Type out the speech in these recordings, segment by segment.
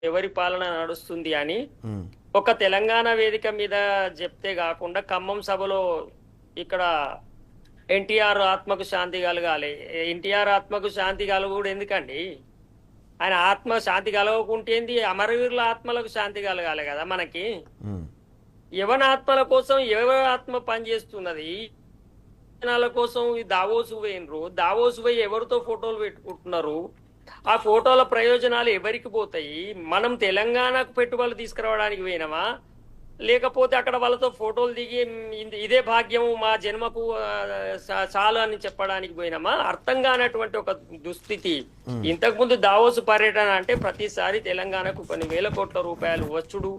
ఎవరి పాలన నడుస్తుంది అని ఒక తెలంగాణ వేదిక మీద చెప్తే కాకుండా ఖమ్మం సభలో ఇక్కడ ఎన్టీఆర్ ఆత్మకు శాంతి కలగాలి. ఎన్టీఆర్ ఆత్మకు శాంతి కలగకూడదు ఎందుకండి? ఆయన ఆత్మ శాంతి కలగకుంటే ఏంది? అమరవీరుల ఆత్మలకు శాంతి కలగాలి కదా మనకి. ఎవరి ఆత్మల కోసం ఎవరి ఆత్మ పనిచేస్తున్నది? జనాల కోసం ఈ దావోసు పోయినరు. దావోసు పోయి ఎవరితో ఫోటోలు పెట్టుకుంటున్నారు? ఆ ఫోటోల ప్రయోజనాలు ఎవరికి పోతాయి? మనం తెలంగాణకు పెట్టుబడులు తీసుకురావడానికి పోయినామా, లేకపోతే అక్కడ వాళ్ళతో ఫోటోలు దిగి ఇదే భాగ్యము మా జన్మకు చాలు అని చెప్పడానికి పోయినామా? అర్థం కానటువంటి ఒక దుస్థితి. ఇంతకు ముందు దావోసు పర్యటన అంటే ప్రతిసారి తెలంగాణకు కొన్ని వేల కోట్ల రూపాయలు వచ్చుడు,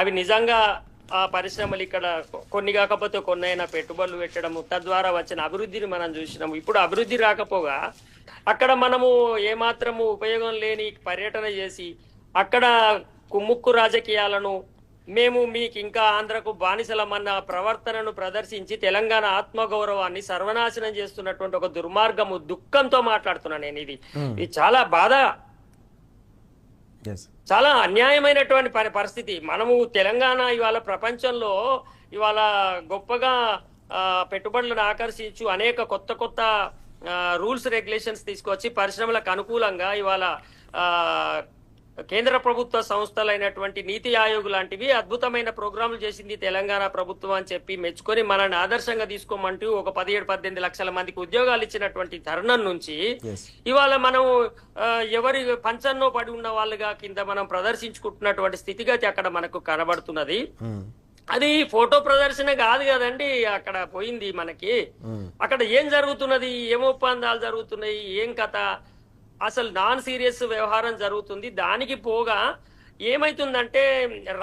అవి నిజంగా ఆ పరిశ్రమలు ఇక్కడ కొన్ని కాకపోతే కొన్నైనా పెట్టుబడులు పెట్టడము, తద్వారా వచ్చిన అభివృద్ధిని మనం చూసినాము. ఇప్పుడు అభివృద్ధి రాకపోగా అక్కడ మనము ఏమాత్రము ఉపయోగం లేని పర్యటన చేసి అక్కడ కుమ్ముక్కు రాజకీయాలను, మేము మీకు ఇంకా ఆంధ్రకు బానిసలమన్న ప్రవర్తనను ప్రదర్శించి తెలంగాణ ఆత్మగౌరవాన్ని సర్వనాశనం చేస్తున్నటువంటి ఒక దుర్మార్గము, దుఃఖంతో మాట్లాడుతున్నా నేను. ఇది చాలా బాధ, చాలా అన్యాయమైనటువంటి పరిస్థితి. మనము తెలంగాణ ఇవాళ ప్రపంచంలో ఇవాళ గొప్పగా పెట్టుబడులను ఆకర్షించు అనేక కొత్త కొత్త రూల్స్ రెగ్యులేషన్స్ తీసుకొచ్చి పరిశ్రమలకు అనుకూలంగా ఇవాళ కేంద్ర ప్రభుత్వ సంస్థలైనటువంటి నీతి ఆయోగ్ లాంటివి అద్భుతమైన ప్రోగ్రాంలు చేసింది తెలంగాణ ప్రభుత్వం అని చెప్పి మెచ్చుకొని మనల్ని ఆదర్శంగా తీసుకోమంటూ ఒక 17-18 లక్షల మందికి ఉద్యోగాలు ఇచ్చినటువంటి తరుణం నుంచి ఇవాళ మనం ఎవరి పంచన్నో పడి ఉన్న వాళ్ళుగా కింద మనం ప్రదర్శించుకుంటున్నటువంటి స్థితిగతి అక్కడ మనకు కనబడుతున్నది. అది ఫోటో ప్రదర్శన కాదు కదండి అక్కడ పోయింది మనకి. అక్కడ ఏం జరుగుతున్నది, ఏం ఒప్పందాలు జరుగుతున్నాయి, ఏం కథ, అసలు నాన్ సీరియస్ వ్యవహారం జరుగుతుంది. దానికి పోగా ఏమైతుందంటే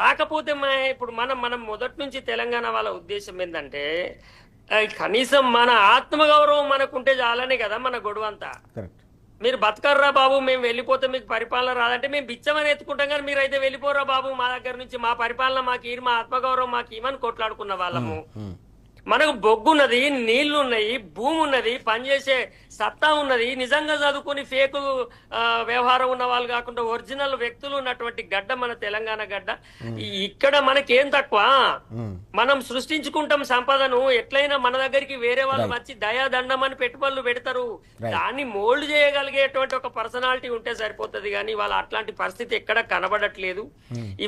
రాకపోతే ఇప్పుడు మనం మొదటి నుంచి తెలంగాణ వాళ్ళ ఉద్దేశం ఏంటంటే కనీసం మన ఆత్మగౌరవం మనకుంటే చాలనే కదా మన గొడవంతా. మీరు బతకర్రా బాబు, మేము వెళ్ళిపోతే మీకు పరిపాలన రాదంటే మేము బిచ్చమని ఎత్తుకుంటాం, కానీ మీరైతే వెళ్ళిపోరా బాబు మా దగ్గర నుంచి, మా పరిపాలన మాకు మా ఆత్మగౌరవం మాకు ఇవని కొట్లాడుకున్న వాళ్ళము. మనకు బొగ్గున్నది, నీళ్లున్నాయి, భూమి ఉన్నది, పనిచేసే సత్తా ఉన్నది. నిజంగా చదువుకుని ఫేక్ వ్యవహారం ఉన్న వాళ్ళు కాకుండా ఒరిజినల్ వ్యక్తులు ఉన్నటువంటి గడ్డ మన తెలంగాణ గడ్డ. ఇక్కడ మనకేం తక్కువ? మనం సృష్టించుకుంటాం సంపదను. ఎట్లయినా మన దగ్గరికి వేరే వాళ్ళు వచ్చి దయాదండం అని పెట్టుబడులు పెడతారు. దాన్ని మోల్డ్ చేయగలిగేటువంటి ఒక పర్సనాలిటీ ఉంటే సరిపోతుంది. కానీ ఇవాళ అట్లాంటి పరిస్థితి ఎక్కడ కనబడట్లేదు.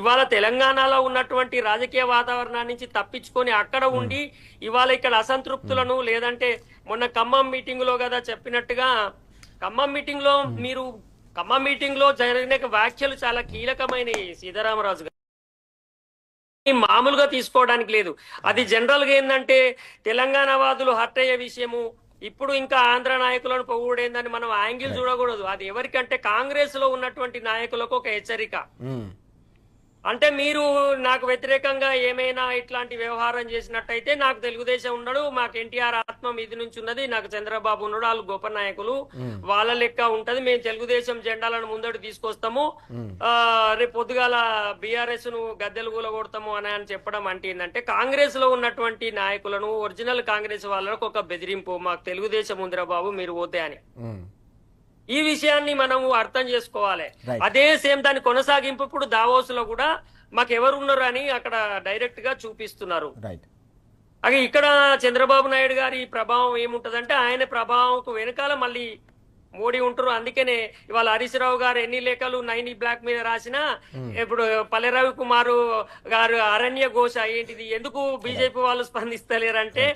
ఇవాళ తెలంగాణలో ఉన్నటువంటి రాజకీయ వాతావరణాన్ని నుంచి తప్పించుకొని అక్కడ ఉండి ఇవాళ ఇక్కడ అసంతృప్తులను, లేదంటే మొన్న ఖమ్మం మీటింగ్ లో కదా చెప్పినట్టుగా, ఖమ్మం మీటింగ్ లో జరిగిన వ్యాఖ్యలు చాలా కీలకమైనవి సీతారామరాజు గారు. మామూలుగా తీసుకోవడానికి లేదు. అది జనరల్ గా ఏంటంటే తెలంగాణ వాదులు హర్ట్ అయ్యే విషయము. ఇప్పుడు ఇంకా ఆంధ్ర నాయకులను పొగుడేందని మనం యాంగిల్ చూడకూడదు. అది ఎవరికంటే కాంగ్రెస్ లో ఉన్నటువంటి నాయకులకు ఒక హెచ్చరిక. అంటే మీరు నాకు వ్యతిరేకంగా ఏమైనా ఇట్లాంటి వ్యవహారం చేసినట్టయితే నాకు తెలుగుదేశం ఉన్నాడు, మాకు ఎన్టీఆర్ ఆత్మ మీది నుంచి ఉన్నది, నాకు చంద్రబాబు ఉన్నాడు, వాళ్ళు గొప్ప నాయకులు, వాళ్ళ లెక్క ఉంటది, మేము తెలుగుదేశం జెండాలను ముందడు తీసుకొస్తాము, రేపు పొద్దుగాల బీఆర్ఎస్ ను గద్దెలు కూలగొడతాము అని చెప్పడం అంటే ఏంటంటే కాంగ్రెస్ లో ఉన్నటువంటి నాయకులను, ఒరిజినల్ కాంగ్రెస్ వాళ్ళకు ఒక బెదిరింపు, మాకు తెలుగుదేశం ఉందిరా బాబు మీరు పోతే అని. ఈ విషయాన్ని మనము అర్థం చేసుకోవాలి. అదే సేమ్ దాని కొనసాగింపు ఇప్పుడు దావోస్ లో కూడా మాకు ఎవరు ఉన్నారు అని అక్కడ డైరెక్ట్ గా చూపిస్తున్నారు. అదే ఇక్కడ చంద్రబాబు నాయుడు గారి ప్రభావం ఏముంటదంటే ఆయన ప్రభావం వెనకాల మళ్ళీ మోడీ ఉంటారు. అందుకనే ఇవాళ హరీష్ రావు గారు ఎన్ని లేఖలు 90 బ్లాక్ మీద రాసినా ఇప్పుడు పల్లె రవికుమార్ గారు అరణ్య ఘోష ఏంటిది, ఎందుకు బీజేపీ వాళ్ళు స్పందిస్తలేరంటే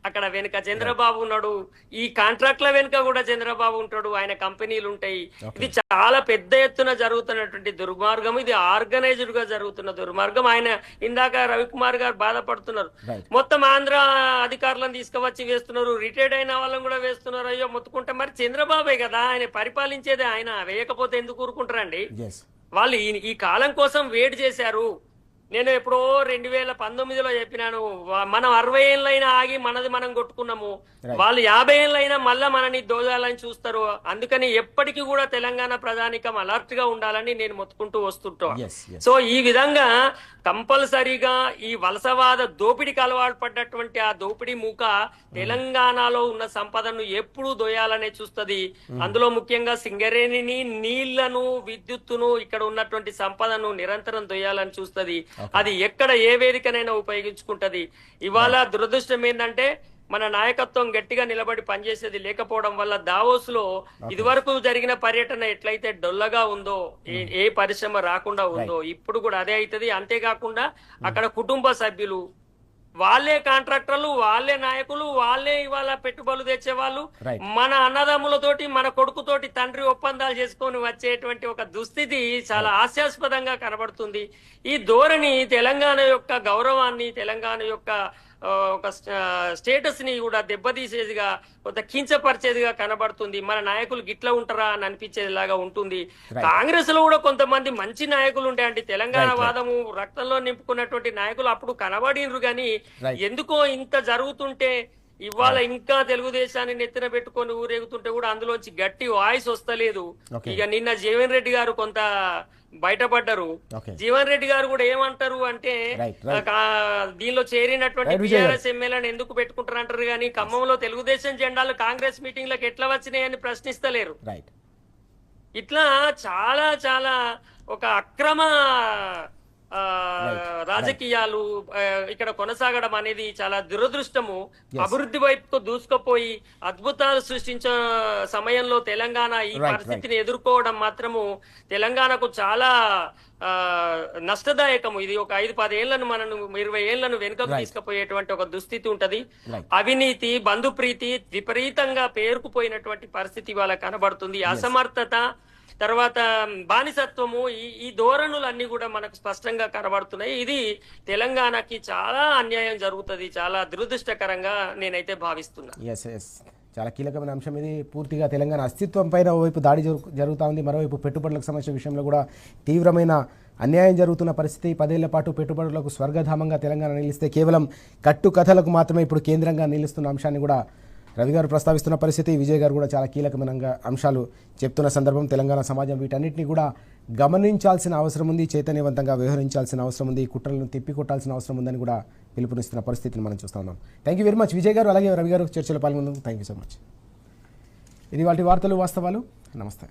అక్కడ వెనుక చంద్రబాబు ఉన్నాడు, ఈ కాంట్రాక్ట్ల వెనుక కూడా చంద్రబాబు ఉంటాడు, ఆయన కంపెనీలు ఉంటాయి. ఇది చాలా పెద్ద ఎత్తున జరుగుతున్నటువంటి దుర్మార్గం, ఇది ఆర్గనైజ్డ్ గా జరుగుతున్న దుర్మార్గం. ఆయన ఇందాక రవికుమార్ గారు బాధపడుతున్నారు, మొత్తం ఆంధ్ర అధికారులను తీసుకువచ్చి వేస్తున్నారు, రిటైర్డ్ అయిన వాళ్ళని కూడా వేస్తున్నారు. అయ్యో మొత్తుకుంటే మరి చంద్రబాబే కదా ఆయన పరిపాలించేదే, ఆయన వేయకపోతే ఎందుకు ఊరుకుంటారండి? వాళ్ళు ఈ కాలం కోసం వెయిట్ చేశారు. నేను ఎప్పుడో 2019లో చెప్పినాను, మనం 60 ఏళ్ళైనా ఆగి మనది మనం కొట్టుకున్నాము, వాళ్ళు 50 ఏళ్ళైనా మళ్ళా మనని దోదాలని చూస్తారు. అందుకని ఎప్పటికీ కూడా తెలంగాణ ప్రజానికం అలర్ట్ గా ఉండాలని నేను మొత్తుకుంటూ వస్తుంటా. సో ఈ విధంగా కంపల్సరీగా ఈ వలసవాద దోపిడీకి అలవాటు పడ్డటువంటి ఆ దోపిడీ మూక తెలంగాణలో ఉన్న సంపదను ఎప్పుడూ దోయాలనే చూస్తుంది. అందులో ముఖ్యంగా సింగరేణిని, నీళ్లను, విద్యుత్తును, ఇక్కడ ఉన్నటువంటి సంపదను నిరంతరం దొయ్యాలని చూస్తుంది. అది ఎక్కడ ఏ వేదికనైనా ఉపయోగించుకుంటది. ఇవాళ దురదృష్టం ఏంటంటే మన నాయకత్వం గట్టిగా నిలబడి పనిచేసేది లేకపోవడం వల్ల దావోస్ లో ఇదివరకు జరిగిన పర్యటన ఎట్లయితే డొల్లగా ఉందో, ఏ పరిశ్రమ రాకుండా ఉందో, ఇప్పుడు కూడా అదే అవుతుంది. అంతేకాకుండా అక్కడ కుటుంబ సభ్యులు, వాళ్ళే కాంట్రాక్టర్లు, వాళ్ళే నాయకులు, వాళ్ళే ఇవాళ పెట్టుబడులు తెచ్చేవాళ్ళు, మన అన్నదమ్ములతోటి, మన కొడుకుతోటి తండ్రి ఒప్పందాలు చేసుకొని వచ్చేటువంటి ఒక దుస్థితి చాలా హాస్యాస్పదంగా కనబడుతుంది. ఈ ధోరణి తెలంగాణ యొక్క గౌరవాన్ని, తెలంగాణ యొక్క ఒక స్టేటస్ ని కూడా దెబ్బతీసేదిగా, కొంత కించపరిచేదిగా కనబడుతుంది. మన నాయకులు గిట్లా ఉంటారా అని అనిపించేలాగా ఉంటుంది. కాంగ్రెస్ లో కూడా కొంతమంది మంచి నాయకులు ఉంటాయండి. తెలంగాణ వాదము రక్తంలో నింపుకున్నటువంటి నాయకులు అప్పుడు కనబడినరు, కానీ ఎందుకో ఇంత జరుగుతుంటే ఇవాళ ఇంకా తెలుగుదేశాన్ని నెత్తిన పెట్టుకొని ఊరేగుతుంటే కూడా అందులోంచి గట్టి వాయిస్ వస్తలేదు. ఇక నిన్న జీవన్ రెడ్డి గారు కొంత బయటపడ్డారు. జీవన్ రెడ్డి గారు కూడా ఏమంటారు అంటే, దీనిలో చేరినటువంటి టీఆర్ఎస్ ఎమ్మెల్యేలను ఎందుకు పెట్టుకుంటారు అంటారు, కానీ ఖమ్మంలో తెలుగుదేశం జెండాలు కాంగ్రెస్ మీటింగ్లకు ఎట్లా వచ్చినాయని ప్రశ్నిస్తలేరు. ఇట్లా చాలా చాలా ఒక అక్రమ రాజకీయాలు ఇక్కడ కొనసాగడం అనేది చాలా దురదృష్టము. అభివృద్ధి వైపుకు దూసుకుపోయి అద్భుతాలు సృష్టించే సమయంలో తెలంగాణ ఈ పరిస్థితిని ఎదుర్కోవడం మాత్రము తెలంగాణకు చాలా నష్టదాయకము. ఇది ఒక 5-10 ఏళ్లను, మనను 20 ఏళ్లను వెనుకకు తీసుకుపోయేటువంటి ఒక దుస్థితి ఉంటది. అవినీతి, బంధుప్రీతి విపరీతంగా పేరుకుపోయినటువంటి పరిస్థితి వాళ్ళ కనబడుతుంది. అసమర్థత, తర్వాత బానిసత్వము, ఈ ధోరణులన్నీ కూడా మనకు స్పష్టంగా కనబడుతున్నాయి. ఇది తెలంగాణకి చాలా అన్యాయం జరుగుతుంది, చాలా దురదృష్టకరంగా నేనైతే భావిస్తున్నా. చాలా కీలకమైన అంశం ఇది. పూర్తిగా తెలంగాణ అస్తిత్వం పైన ఓవైపు దాడి జరుగుతూ ఉంది, మరోవైపు పెట్టుబడులకు సంబంధించిన విషయంలో కూడా తీవ్రమైన అన్యాయం జరుగుతున్న పరిస్థితి. 10 ఏళ్ల పాటు పెట్టుబడులకు స్వర్గధామంగా తెలంగాణ నిలిస్తే కేవలం కట్టుకథలకు మాత్రమే ఇప్పుడు కేంద్రంగా నిలుస్తున్న అంశాన్ని కూడా రవి గారు ప్రస్తావిస్తున్న పరిస్థితి. విజయ్ గారు కూడా చాలా కీలకమైన అంశాలు చెప్తున్న సందర్భం. తెలంగాణ సమాజం వీటన్నిటిని కూడా గమనించాల్సిన అవసరం ఉంది, చైతన్యవంతంగా వ్యవహరించాల్సిన అవసరం ఉంది, కుట్రలను తిప్పికొట్టాల్సిన అవసరం ఉందని కూడా పిలుపునిస్తున్న పరిస్థితిని మనం చూస్తూ ఉన్నాం. Thank you very much Vijay గారు, అలాగే రవి గారు చర్చలో పాల్గొన్నందుకు థ్యాంక్ యూ సో మచ్. ఇది వాటి వార్తలు వాస్తవాలు. నమస్తే.